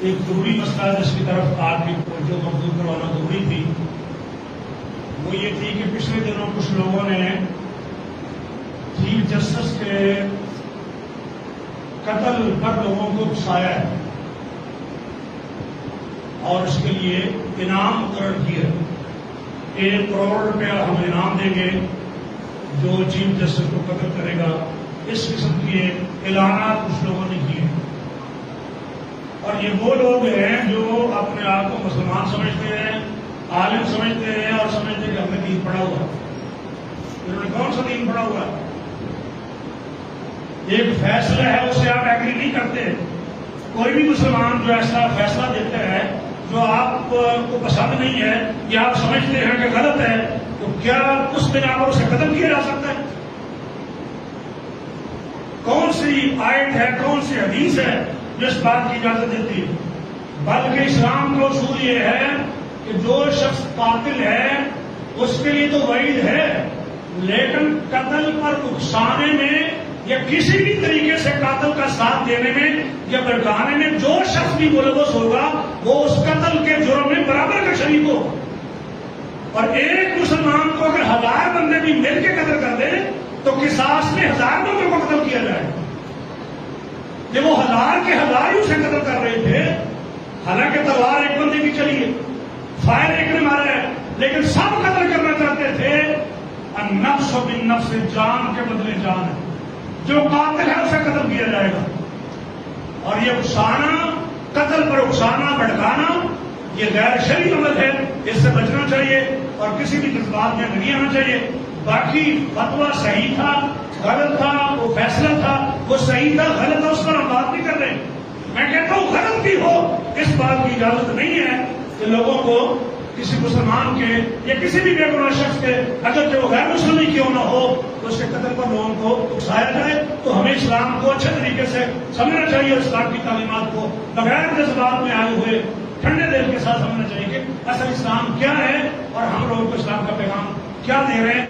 ایک ضروری مسئلہ جس کی طرف آپ کی توجہ مبذول کروانا ضروری تھی، وہ یہ تھی کہ پچھلے دنوں کچھ لوگوں نے چیف جسٹس کے قتل پر لوگوں کو اکسایا ہے اور اس کے لیے انعام مقرر کیا ہے۔ 1 کروڑ روپیہ ہم انعام دیں گے جو چیف جسٹس کو قتل کرے گا۔ اس قسم کے اعلانات کچھ لوگوں نے کیے ہیں، اور یہ وہ لوگ ہیں جو اپنے آپ کو مسلمان سمجھتے ہیں، عالم سمجھتے ہیں اور سمجھتے ہیں کہ ہم نے دین پڑھا ہوا ہے۔ انہوں نے کون سا دین پڑھا ہوا ہے؟ ایک فیصلہ ہے، اسے آپ ایگری نہیں کرتے۔ کوئی بھی مسلمان جو ایسا فیصلہ دیتا ہے جو آپ کو پسند نہیں ہے یا آپ سمجھتے ہیں کہ غلط ہے، تو کیا اس بنا پر اسے قتل کیا جا سکتا ہے؟ کون سی آیت ہے، کون سی حدیث ہے جو اس بات کی اجازت دیتی ہے؟ بلکہ اسلام کا اصول یہ ہے کہ جو شخص قاتل ہے اس کے لیے تو وعید ہے، لیکن قتل پر اکسانے میں یا کسی بھی طریقے سے قاتل کا ساتھ دینے میں یا بھڑکانے میں جو شخص بھی ملوث ہوگا وہ اس قتل کے جرم میں برابر کا شریک ہو۔ اور ایک مسلمان کو اگر 1000 بندے بھی مل کے قتل کر دے تو قصاص میں 1000 بندوں کو قتل کیا جائے۔ جب وہ 1000 کے 1000 ہی اسے قتل کر رہے تھے، حالانکہ تلوار ایک بندے کی چلی ہے، فائر ایک نے مارا ہے، لیکن سب قتل کرنا چاہتے تھے۔ النفس بالنفس، جان کے بدلے جان ہے، جو قاتل ہے اسے قتل کیا جائے گا۔ اور یہ اکسانا، قتل پر اکسانا، بھڑکانا، یہ غیر شرعی عمل ہے، اس سے بچنا چاہیے اور کسی بھی جذبات میں نہیں آنا چاہیے۔ باقی فتویٰ صحیح تھا، غلط تھا، وہ فیصلہ تھا، وہ صحیح تھا، غلط تھا، اس پر ہم بات نہیں کر رہے۔ میں کہتا ہوں غلط بھی ہو، اس بات کی اجازت نہیں ہے کہ لوگوں کو کسی مسلمان کے یا کسی بھی بے گناہ شخص کے، اگر جو غیر مسلم ہی کیوں نہ ہو، تو اس کے قتل پر لوگوں کو اکسایا جائے۔ تو ہمیں اسلام کو اچھے طریقے سے سمجھنا چاہیے، اسلام کی تعلیمات کو بغیر جذبات میں آئے ہوئے ٹھنڈے دل کے ساتھ سمجھنا چاہیے کہ اصل اسلام کیا ہے اور ہم لوگوں کو اسلام کا پیغام کیا دے رہے ہیں۔